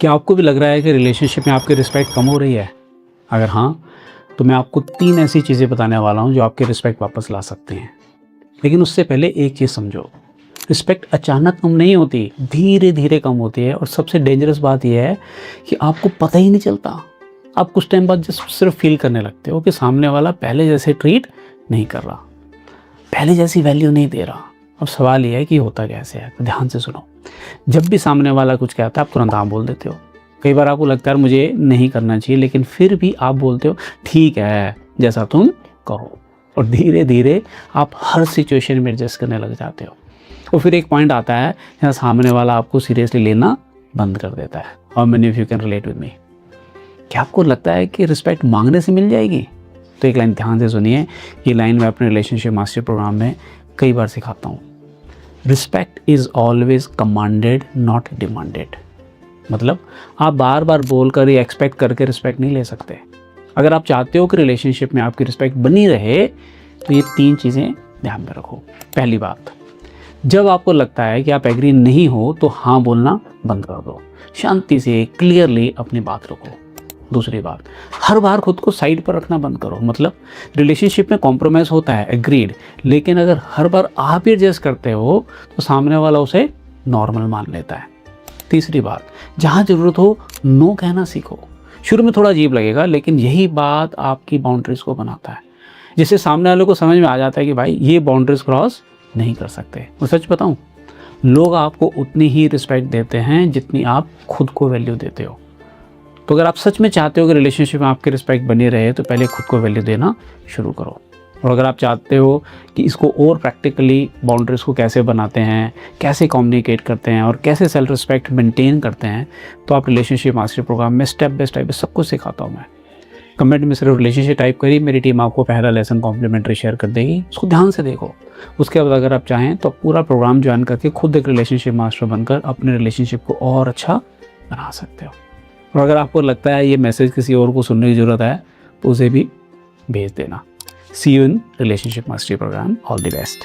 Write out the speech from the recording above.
क्या आपको भी लग रहा है कि रिलेशनशिप में आपकी रिस्पेक्ट कम हो रही है? अगर हाँ, तो मैं आपको 3 ऐसी चीज़ें बताने वाला हूँ जो आपकी रिस्पेक्ट वापस ला सकते हैं। लेकिन उससे पहले एक चीज़ समझो, रिस्पेक्ट अचानक कम नहीं होती, धीरे धीरे कम होती है। और सबसे डेंजरस बात यह है कि आपको पता ही नहीं चलता। आप कुछ टाइम बाद जस्ट सिर्फ फील करने लगते हो कि सामने वाला पहले जैसे ट्रीट नहीं कर रहा, पहले जैसी वैल्यू नहीं दे रहा। अब सवाल यह है कि होता कैसे है? तो ध्यान से सुनो। जब भी सामने वाला कुछ कहता है आप तुरंत हाँ बोल देते हो। कई बार आपको लगता है मुझे नहीं करना चाहिए, लेकिन फिर भी आप बोलते हो ठीक है जैसा तुम कहो। और धीरे धीरे आप हर सिचुएशन में एडजस्ट करने लग जाते हो। और फिर एक पॉइंट आता है जहाँ सामने वाला आपको सीरियसली लेना बंद कर देता है। How many of you can relate with me? क्या आपको लगता है कि रिस्पेक्ट मांगने से मिल जाएगी? तो एक लाइन ध्यान से सुनिए। ये लाइन मैं अपने रिलेशनशिप मास्टर प्रोग्राम में कई बार सिखाता हूँ। Respect is always commanded not demanded. मतलब आप बार बार बोल कर या एक्सपेक्ट करके रिस्पेक्ट नहीं ले सकते। अगर आप चाहते हो कि रिलेशनशिप में आपकी रिस्पेक्ट बनी रहे तो ये 3 चीज़ें ध्यान में रखो। पहली बात, जब आपको लगता है कि आप एग्री नहीं हो तो हाँ बोलना बंद कर दो। शांति से क्लियरली अपनी बात रखो। दूसरी बात, हर बार खुद को साइड पर रखना बंद करो। मतलब रिलेशनशिप में कॉम्प्रोमाइज़ होता है, एग्रीड, लेकिन अगर हर बार आप ही एडजस्ट करते हो तो सामने वाला उसे नॉर्मल मान लेता है। तीसरी बात, जहाँ ज़रूरत हो नो कहना सीखो। शुरू में थोड़ा अजीब लगेगा, लेकिन यही बात आपकी बाउंड्रीज़ को बनाता है, जिससे सामने वाले को समझ में आ जाता है कि भाई ये बाउंड्रीज़ क्रॉस नहीं कर सकते। मैं सच बताऊँ, लोग आपको उतनी ही रिस्पेक्ट देते हैं जितनी आप खुद को वैल्यू देते हो। तो अगर आप सच में चाहते हो कि रिलेशनशिप में आपकी रिस्पेक्ट बनी रहे तो पहले खुद को वैल्यू देना शुरू करो। और अगर आप चाहते हो कि इसको और प्रैक्टिकली बाउंड्रीज़ को कैसे बनाते हैं, कैसे कम्युनिकेट करते हैं और कैसे सेल्फ रिस्पेक्ट मेंटेन करते हैं, तो आप रिलेशनशिप मास्टर प्रोग्राम में स्टेप बाय स्टेप सब कुछ सिखाता हूँ मैं। कमेंट में सिर्फ रिलेशनशिप टाइप करिए, मेरी टीम आपको पहला लेसन कॉम्प्लीमेंट्री शेयर कर देगी। उसको ध्यान से देखो। उसके बाद अगर आप चाहें तो पूरा प्रोग्राम ज्वाइन करके खुद एक रिलेशनशिप मास्टर बनकर अपने रिलेशनशिप को और अच्छा बना सकते हो। और अगर आपको लगता है ये मैसेज किसी और को सुनने की ज़रूरत है तो उसे भी भेज देना। See you in relationship mastery program. All the best.